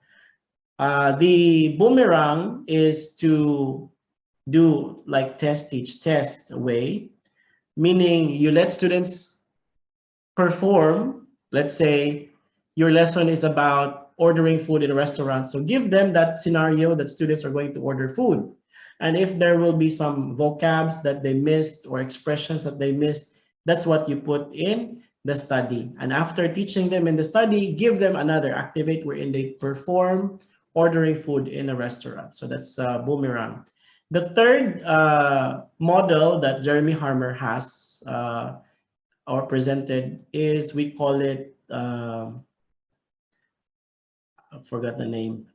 The boomerang is to do like test, teach, test way, meaning you let students perform. Let's say your lesson is about ordering food in a restaurant. So give them that scenario that students are going to order food. And if there will be some vocabs that they missed or expressions that they missed, that's what you put in the study. And after teaching them in the study, give them another activate wherein they perform ordering food in a restaurant. So that's boomerang. The third model that Jeremy Harmer has or presented is, we call it, I forgot the name,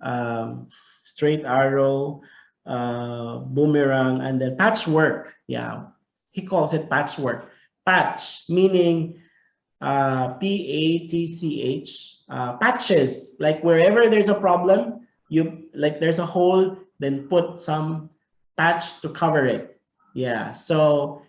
straight arrow, boomerang, and then patchwork. Yeah, he calls it patchwork. Patch meaning P-A-T-C-H, patches, like wherever there's a problem, you like there's a hole, then put some patch to cover it. Yeah, so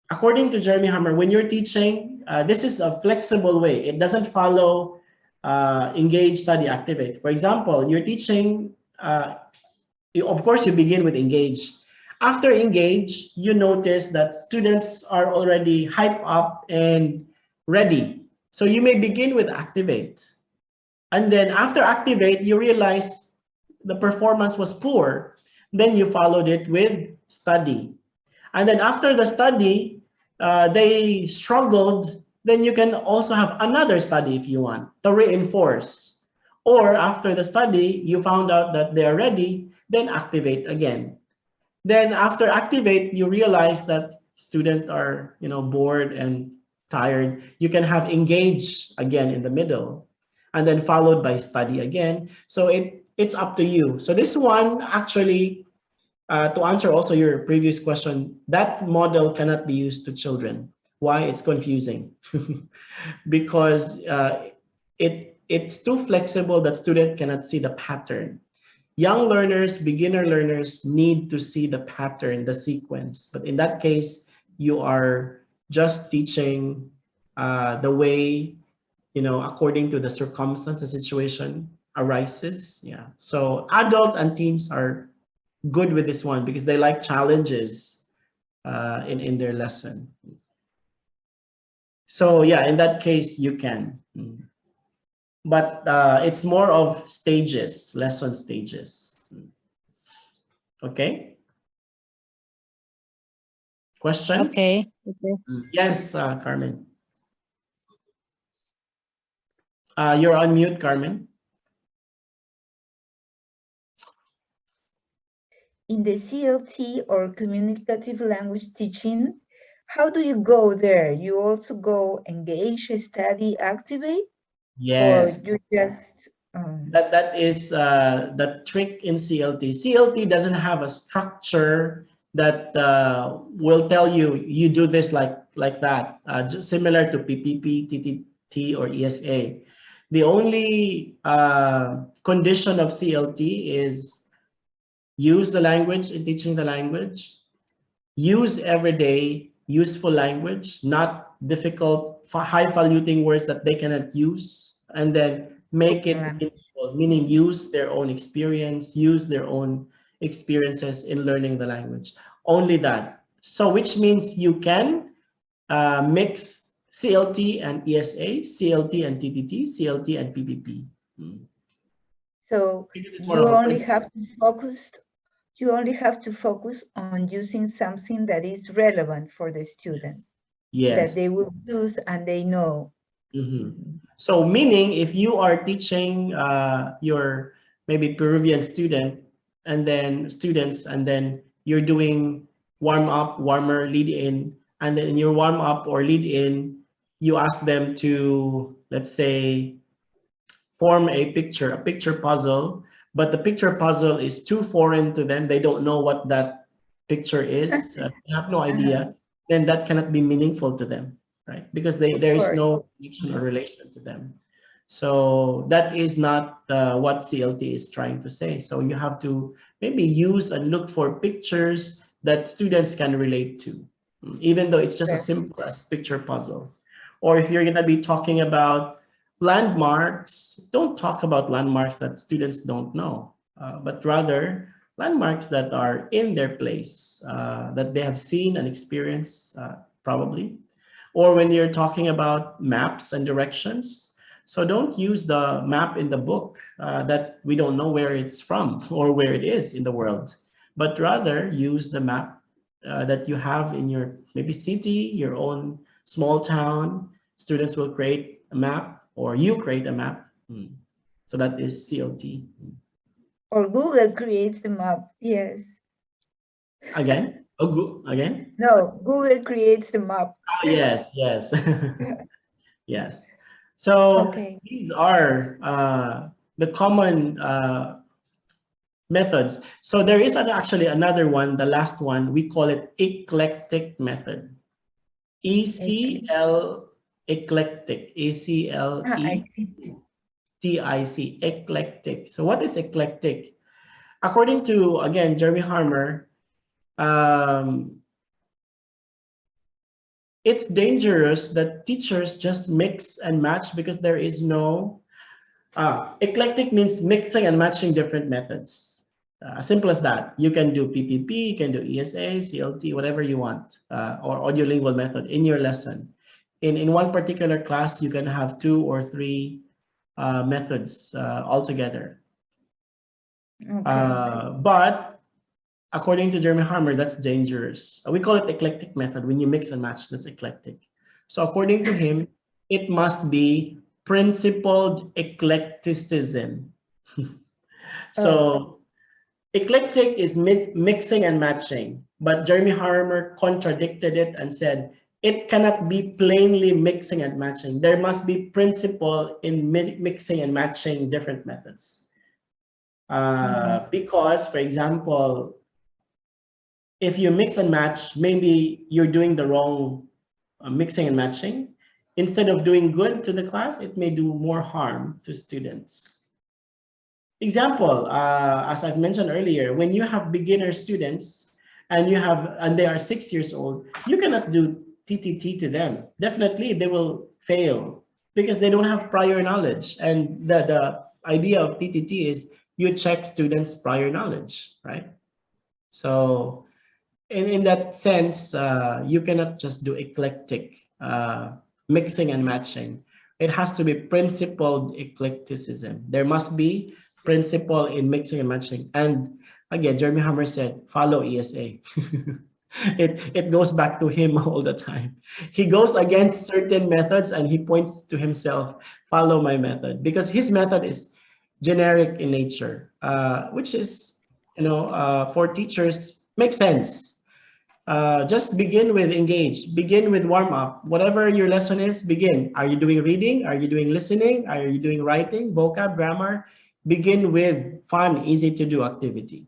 according to Jeremy Harmer, when you're teaching, this is a flexible way. It doesn't follow engage, study, activate. For example, you're teaching, of course, you begin with engage. After engage, you notice that students are already hyped up and ready. So you may begin with activate. And then after activate, you realize the performance was poor. Then you followed it with study. And then after the study, they struggled, then you can also have another study if you want to reinforce. Or after the study, you found out that they are ready, then activate again. Then after activate, you realize that students are, bored and tired. You can have engage again in the middle, and then followed by study again. So it's up to you. So this one actually, to answer also your previous question, that model cannot be used to children. Why? It's confusing because it's too flexible that student cannot see the pattern. Young learners, beginner learners need to see the pattern, the sequence. But in that case, you are just teaching the way, according to the circumstance, the situation arises. Yeah. So adult and teens are good with this one because they like challenges in their lesson. So yeah, in that case, you can. But it's more of stages, lesson stages. Okay? Questions? Okay. Yes, Carmen. You're on mute, Carmen. In the CLT or communicative language teaching, how do you go there? You also go engage, study, activate? Yes. Or you just... That is the trick in CLT. CLT doesn't have a structure that will tell you you do this like that, just similar to PPP, TTT, or ESA. The only condition of CLT is use the language in teaching the language, use everyday useful language, not difficult, highfalutin words that they cannot use, and then make it meaningful, meaning use their own experience, use their own experiences in learning the language. Only that. So which means you can mix CLT and ESA, CLT and TTT, CLT and PPP. So you only have to focus. You only have to focus on using something that is relevant for the students. Yes. That they will use and they know. So meaning if you are teaching your maybe Peruvian student and then students, and then you're doing warm up, warmer, lead in, and then in your warm up or lead in, you ask them to, let's say, form a picture puzzle, but the picture puzzle is too foreign to them. They don't know what that picture is. They have no idea. Then that cannot be meaningful to them, right? Because there is no connection or relation to them. So that is not what CLT is trying to say. So you have to maybe use and look for pictures that students can relate to, even though it's just as simple as picture puzzle. Or if you're going to be talking about landmarks, don't talk about landmarks that students don't know, but rather landmarks that are in their place, that they have seen and experienced probably. Or when you're talking about maps and directions, so don't use the map in the book that we don't know where it's from or where it is in the world, but rather use the map that you have in your maybe city, your own small town. Students will create a map, or you create a map. So that is CLT. Or Google creates the map, yes. Again? Oh, again? No, Google creates the map. Oh, yes, yes. Yes. So these are the common methods. So there is actually another one, the last one, we call it Eclectic Method. Eclectic, ACLETIC, eclectic. So what is eclectic? According to, again, Jeremy Harmer, it's dangerous that teachers just mix and match because there is no, eclectic means mixing and matching different methods. Simple as that. You can do PPP, you can do ESA, CLT, whatever you want, or audiolingual method in your lesson. In one particular class, you can have 2 or 3 methods altogether. But according to Jeremy Harmer, that's dangerous. We call it eclectic method. When you mix and match, that's eclectic. So according to him, it must be principled eclecticism. So eclectic is mixing and matching, but Jeremy Harmer contradicted it and said, it cannot be plainly mixing and matching. There must be principle in mixing and matching different methods. Because, for example, if you mix and match, maybe you're doing the wrong mixing and matching. Instead of doing good to the class, it may do more harm to students. Example, as I've mentioned earlier, when you have beginner students and they are 6 years old, you cannot do TTT to them. Definitely they will fail because they don't have prior knowledge. And the idea of TTT is you check students' prior knowledge, right? So in that sense, you cannot just do eclectic mixing and matching. It has to be principled eclecticism. There must be principle in mixing and matching. And again, Jeremy Hammer said, follow ESA. It goes back to him all the time. He goes against certain methods and he points to himself, follow my method, because his method is generic in nature, which is, for teachers, makes sense. Just begin with engage, begin with warm up. Whatever your lesson is, begin. Are you doing reading? Are you doing listening? Are you doing writing, vocab, grammar? Begin with fun, easy to do activity.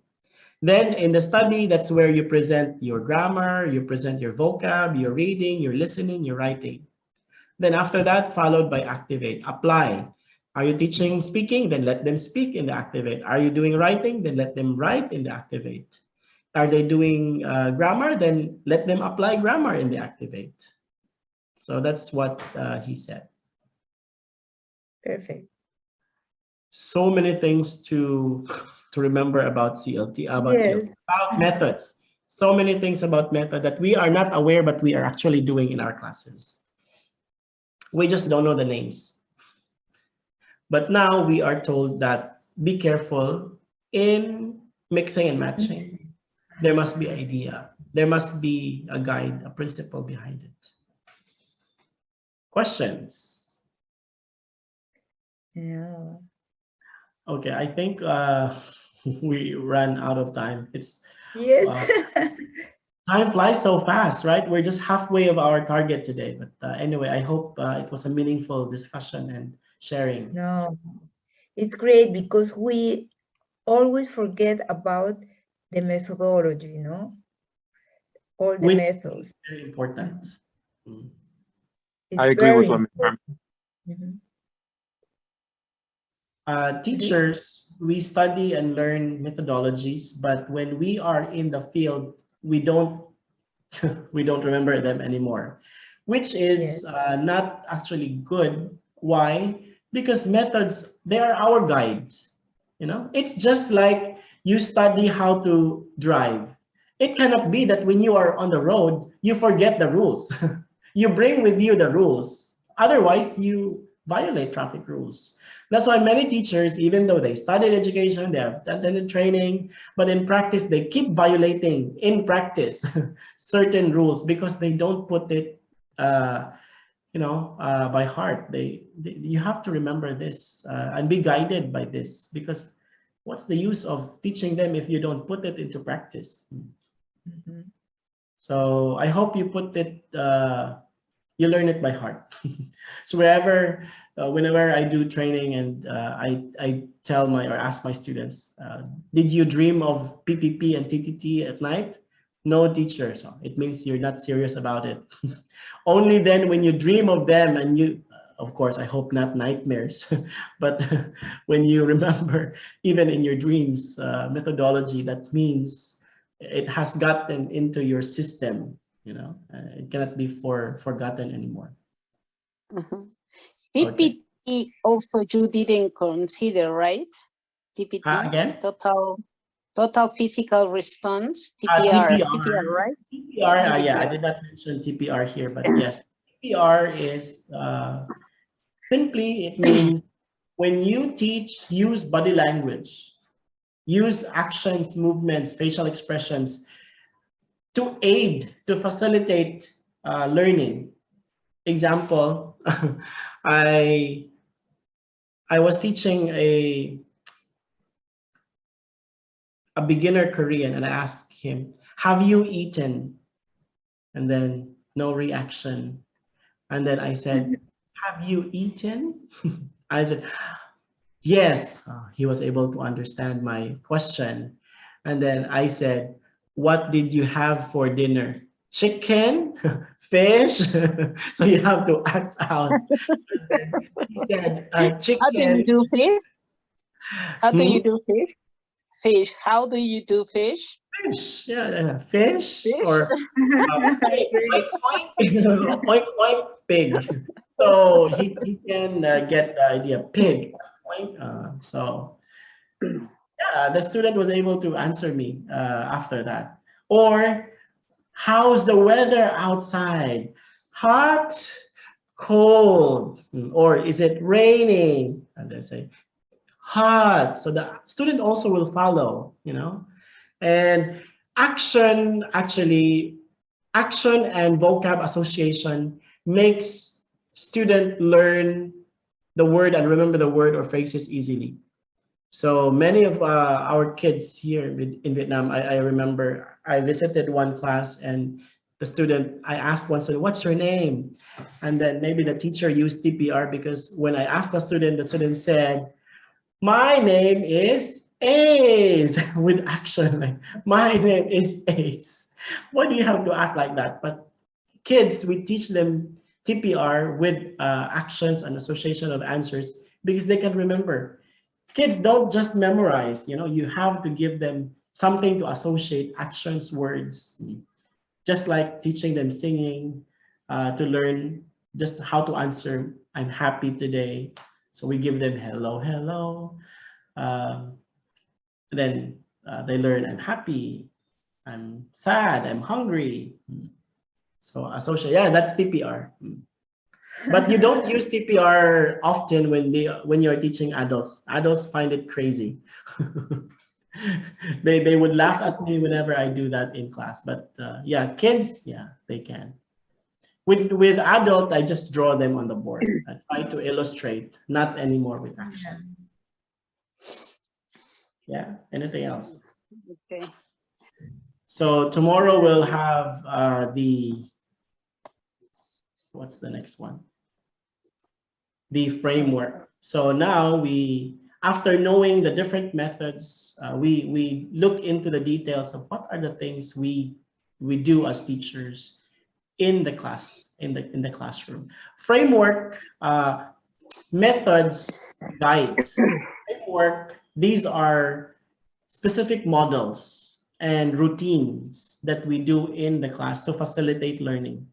Then in the study, that's where you present your grammar, you present your vocab, your reading, your listening, your writing. Then after that, followed by activate, apply. Are you teaching speaking? Then let them speak in the activate. Are you doing writing? Then let them write in the activate. Are they doing grammar? Then let them apply grammar in the activate. So that's what he said. Perfect. So many things to remember about CLT, about methods. So many things about method that we are not aware, but we are actually doing in our classes. We just don't know the names. But now we are told that be careful in mixing and matching. There must be idea. There must be a guide, a principle behind it. Questions? Yeah. Okay, I think we ran out of time. Yes. Time flies so fast, right? We're just halfway of our target today. But anyway, I hope it was a meaningful discussion and sharing. No, it's great because we always forget about the methodology, all the Which methods. is very important. It's I agree with what important. Mhm. Teachers, we study and learn methodologies, but when we are in the field, we don't we don't remember them anymore, which is not actually good. Why? Because methods, they are our guides. It's just like you study how to drive. It cannot be that when you are on the road, you forget the rules. You bring with you the rules. Otherwise, you violate traffic rules. That's why many teachers, even though they studied education, they have attended training, but in practice, they keep violating, in practice, certain rules because they don't put it, by heart. You have to remember this and be guided by this, because what's the use of teaching them if you don't put it into practice? So I hope you put it, you learn it by heart. So whenever I do training and I tell or ask my students, did you dream of PPP and TTT at night? No, teacher. So it means you're not serious about it. Only then when you dream of them and you, of course, I hope not nightmares, but when you remember, even in your dreams, methodology, that means it has gotten into your system. It cannot be forgotten anymore. TPT also you didn't consider, right? TPT, again? Total physical response, TPR, right? TPR, yeah, I did not mention TPR here, but yes, TPR is simply, it means when you teach, use body language, use actions, movements, facial expressions to aid, to facilitate learning. Example, I was teaching a beginner Korean and I asked him, have you eaten? And then no reaction. And then I said, have you eaten? I said, yes. He was able to understand my question. And then I said, what did you have for dinner? Chicken, fish. So you have to act out. He said, chicken. How do you do fish? How do you do fish? Fish. How do you do fish? Fish, yeah, fish. Or oink, oink, pig. So he can get the idea, pig. So Yeah, the student was able to answer me after that. Or, how's the weather outside? Hot, cold, or is it raining? And they say hot. So the student also will follow, you know. And action, actually, action and vocab association makes student learn the word and remember the word or phrases easily. So many of our kids here in Vietnam, I remember I visited one class and the student, I asked one student, what's your name? And then maybe the teacher used TPR because when I asked the student said, my name is Ace with action. Like, my name is Ace. Why do you have to act like that? But kids, we teach them TPR with actions and association of answers because they can remember. Kids don't just memorize, you know, you have to give them something to associate actions, words, just like teaching them singing, to learn just how to answer, I'm happy today. So we give them hello, hello. Then they learn I'm happy, I'm sad, I'm hungry. So associate, yeah, that's TPR. But you don't use TPR often when you're teaching adults. Adults find it crazy. They would laugh at me whenever I do that in class. But yeah, kids, yeah, they can. With adult, I just draw them on the board. I try to illustrate, not anymore with action. Yeah, anything else? Okay. So tomorrow we'll have what's the next one? The framework. So now after knowing the different methods, we look into the details of what are the things we do as teachers in the class, in the classroom. Framework, methods, guide. Framework, these are specific models and routines that we do in the class to facilitate learning.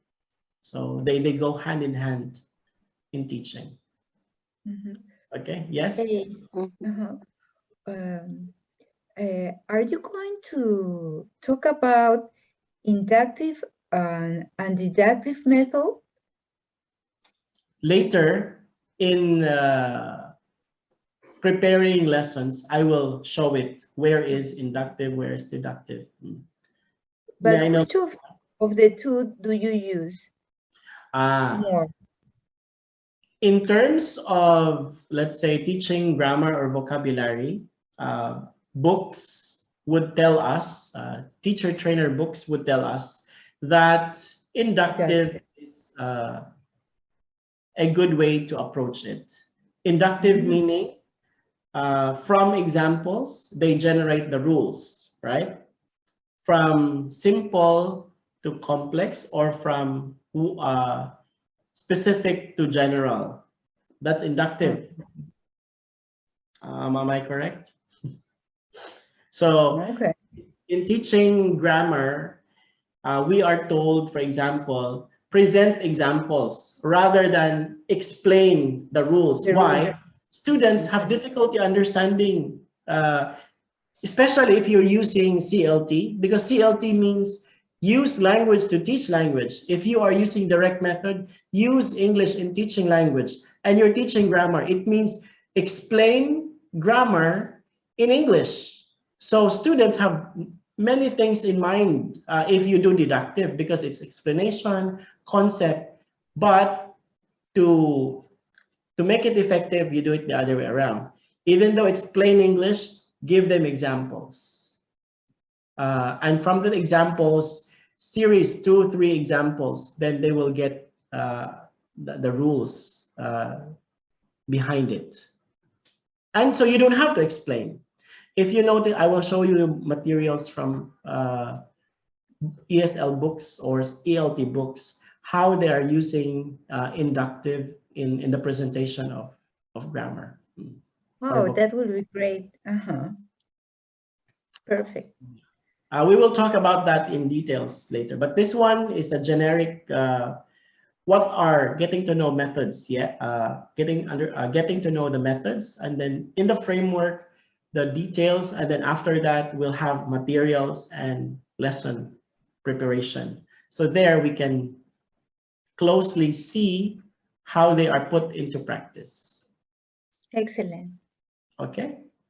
So they go hand in hand in teaching. Okay, yes? Are you going to talk about inductive and deductive method? Later in preparing lessons, I will show it. Where is inductive, where is deductive? But which of the two do you use more? In terms of, let's say, teaching grammar or vocabulary, books would tell us, teacher trainer books would tell us that inductive is a good way to approach it. Inductive meaning, from examples, they generate the rules, right? From simple to complex, or from specific to general. That's inductive. Am I correct? So in teaching grammar, we are told, for example, present examples rather than explain the rules. Why? Students have difficulty understanding, especially if you're using CLT, because CLT means use language to teach language. If you are using direct method, use English in teaching language, and you're teaching grammar, it means explain grammar in English. So students have many things in mind if you do deductive, because it's explanation, concept, but to make it effective, you do it the other way around. Even though it's plain English, give them examples. And from the examples, series 2 or 3 examples, then they will get the rules behind it. And so you don't have to explain. If you notice, I will show you materials from ESL books or ELT books, how they are using inductive in the presentation of grammar. Oh, that would be great. Perfect. We will talk about that in details later, but this one is a generic, what are getting to know methods, getting to know the methods, and then in the framework, the details, and then after that, we'll have materials and lesson preparation. So there we can closely see how they are put into practice. Excellent. Okay.